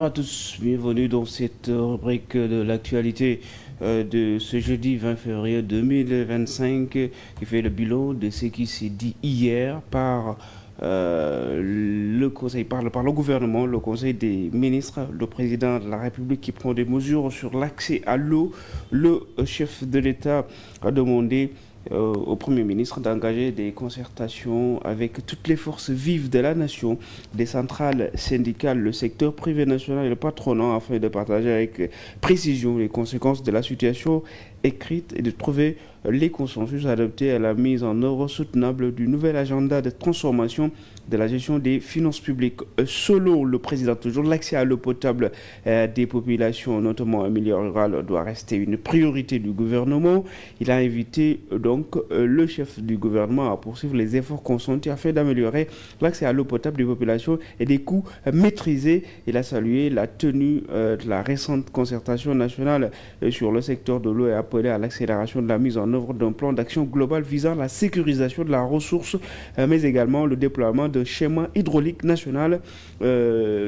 Bonjour à tous, bienvenue dans cette rubrique de l'actualité de ce jeudi 20 février 2025 qui fait le bilan de ce qui s'est dit hier par le conseil, par le gouvernement, le conseil des ministres, le président de la République qui prend des mesures sur l'accès à l'eau. Le chef de l'État a demandé au Premier ministre d'engager des concertations avec toutes les forces vives de la nation, des centrales syndicales, le secteur privé national et le patronat afin de partager avec précision les conséquences de la situation écrite et de trouver les consensus adaptés à la mise en œuvre soutenable du nouvel agenda de transformation de la gestion des finances publiques. Selon le président, toujours l'accès à l'eau potable des populations, notamment en milieu rural, doit rester une priorité du gouvernement. Il a invité donc le chef du gouvernement à poursuivre les efforts consentis afin d'améliorer l'accès à l'eau potable des populations et des coûts maîtrisés. Il a salué la tenue de la récente concertation nationale sur le secteur de l'eau et appelé à l'accélération de la mise en œuvre d'un plan d'action global visant la sécurisation de la ressource, mais également le déploiement d'un schéma hydraulique national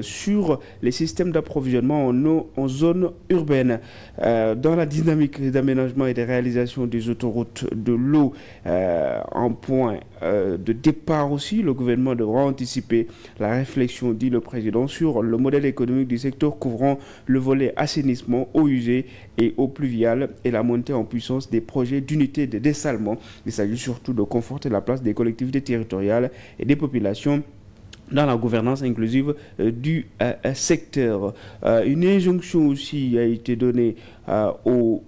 sur les systèmes d'approvisionnement en eau en zone urbaine. Dans la dynamique d'aménagement et de réalisation des autoroutes de l'eau en point de départ aussi, le gouvernement devra anticiper la réflexion, dit le président, sur le modèle économique du secteur couvrant le volet assainissement, eau usée et eau pluviale et la montée en puissance des projets d'unité de dessalement. Il s'agit surtout de conforter la place des collectivités territoriales et des populations dans la gouvernance inclusive du secteur. Une injonction aussi a été donnée au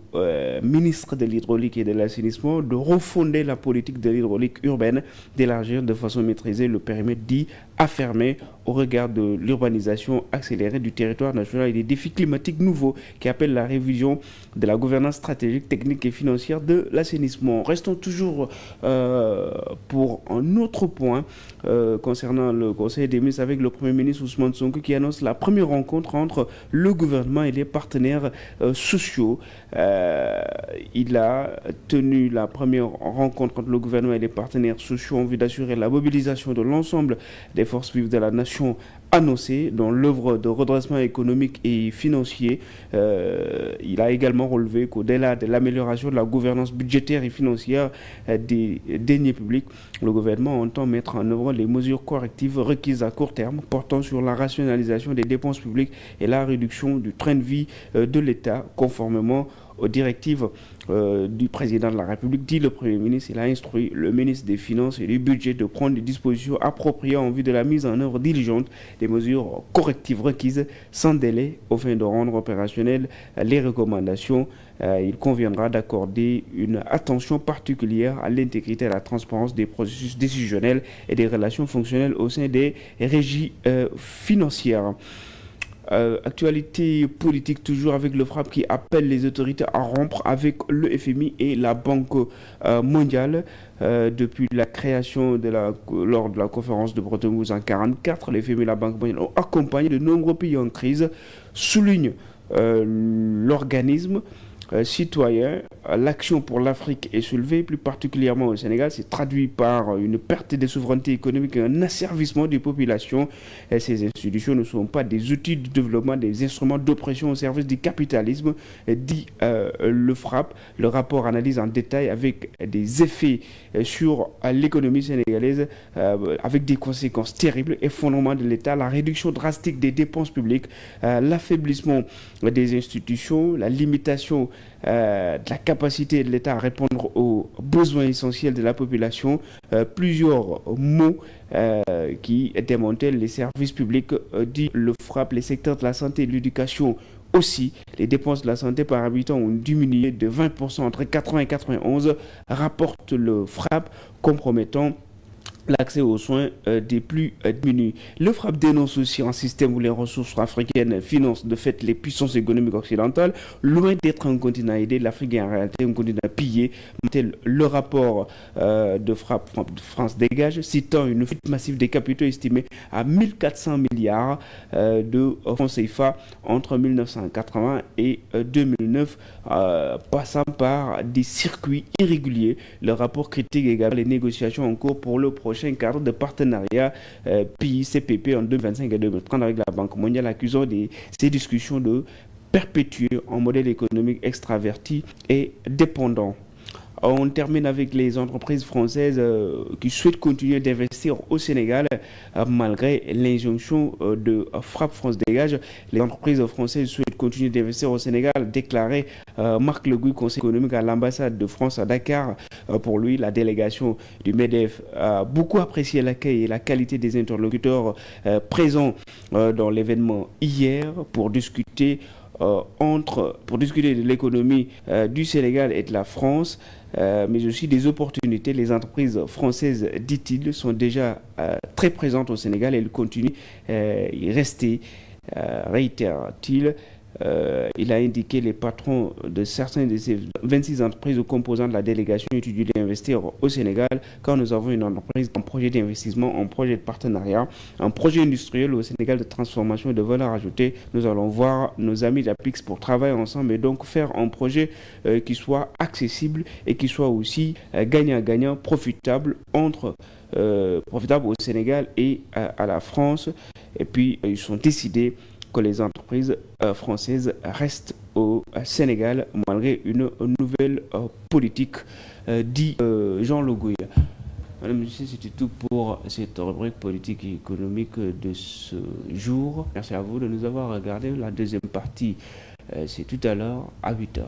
ministre de l'hydraulique et de l'assainissement de refonder la politique de l'hydraulique urbaine, d'élargir de façon maîtrisée le périmètre dit affermé au regard de l'urbanisation accélérée du territoire national et des défis climatiques nouveaux qui appellent la révision de la gouvernance stratégique, technique et financière de l'assainissement. Restons toujours pour un autre point concernant le Conseil des ministres avec le Premier ministre Ousmane Sonko qui annonce la première rencontre entre le gouvernement et les partenaires sociaux. Il a tenu la première rencontre entre le gouvernement et les partenaires sociaux en vue d'assurer la mobilisation de l'ensemble des forces vives de la nation annoncée dans l'œuvre de redressement économique et financier. Il a également relevé qu'au-delà de l'amélioration de la gouvernance budgétaire et financière des deniers publics, le gouvernement entend mettre en œuvre les mesures correctives requises à court terme portant sur la rationalisation des dépenses publiques et la réduction du train de vie de l'État conformément aux directives du président de la République, dit le Premier ministre. Il a instruit le ministre des Finances et du Budget de prendre des dispositions appropriées en vue de la mise en œuvre diligente des mesures correctives requises sans délai afin de rendre opérationnelles les recommandations. Il conviendra d'accorder une attention particulière à l'intégrité et à la transparence des processus décisionnels et des relations fonctionnelles au sein des régies financières. Actualité politique toujours avec le FRAPP qui appelle les autorités à rompre avec le FMI et la Banque mondiale. Depuis la création lors de la conférence de Bretton Woods en 1944, le FMI et la Banque mondiale ont accompagné de nombreux pays en crise, souligne l'organisme citoyen. L'action pour l'Afrique est soulevée, plus particulièrement au Sénégal. C'est traduit par une perte de souveraineté économique et un asservissement des populations. Ces institutions ne sont pas des outils de développement, des instruments d'oppression au service du capitalisme, dit le FRAPP. Le rapport analyse en détail avec des effets sur l'économie sénégalaise, avec des conséquences terribles, effondrement de l'État, la réduction drastique des dépenses publiques, l'affaiblissement des institutions, la limitation de la capacité de l'État à répondre aux besoins essentiels de la population, plusieurs mots qui démantèlent les services publics, dit le FRAPP. Les secteurs de la santé et de l'éducation aussi, les dépenses de la santé par habitant ont diminué de 20% entre 80 et 91, rapporte le FRAPP, compromettant l'accès aux soins des plus diminués. Le FRAPP dénonce aussi un système où les ressources africaines financent de fait les puissances économiques occidentales. Loin d'être un continent aidé, l'Afrique est en réalité un continent pillé. Tel le rapport de FRAPP France Dégage, citant une fuite massive des capitaux estimés à 1400 milliards de francs CFA entre 1980 et 2009, passant par des circuits irréguliers. Le rapport critique également les négociations en cours pour le projet prochain cadre de partenariat PICPP en 2025 et 2030 avec la Banque mondiale, accusant ces discussions de perpétuer un modèle économique extraverti et dépendant. On termine avec les entreprises françaises qui souhaitent continuer d'investir au Sénégal malgré l'injonction de Frappe France Dégage. Les entreprises françaises souhaitent continuer d'investir au Sénégal, déclaré Marc Le Gouy, conseiller économique à l'ambassade de France à Dakar. Pour lui, la délégation du MEDEF a beaucoup apprécié l'accueil et la qualité des interlocuteurs présents dans l'événement hier pour discuter de l'économie du Sénégal et de la France, mais aussi des opportunités. Les entreprises françaises, dit-il, sont déjà très présentes au Sénégal et elles continuent y rester, réitère-t-il. Il a indiqué les patrons de certaines de ces 26 entreprises composant de la délégation étudient d'investir au Sénégal quand nous avons une entreprise, un projet d'investissement, un projet de partenariat, un projet industriel au Sénégal de transformation et de valeur ajoutée. Nous allons voir nos amis d'Apix pour travailler ensemble et donc faire un projet qui soit accessible et qui soit aussi gagnant-gagnant, profitable au Sénégal et à la France. Et puis, ils sont décidés que les entreprises françaises restent au Sénégal malgré une nouvelle politique, dit Jean Le Gouy. Madame, Monsieur, c'était tout pour cette rubrique politique et économique de ce jour. Merci à vous de nous avoir regardé. La deuxième partie, c'est tout à l'heure à 8h.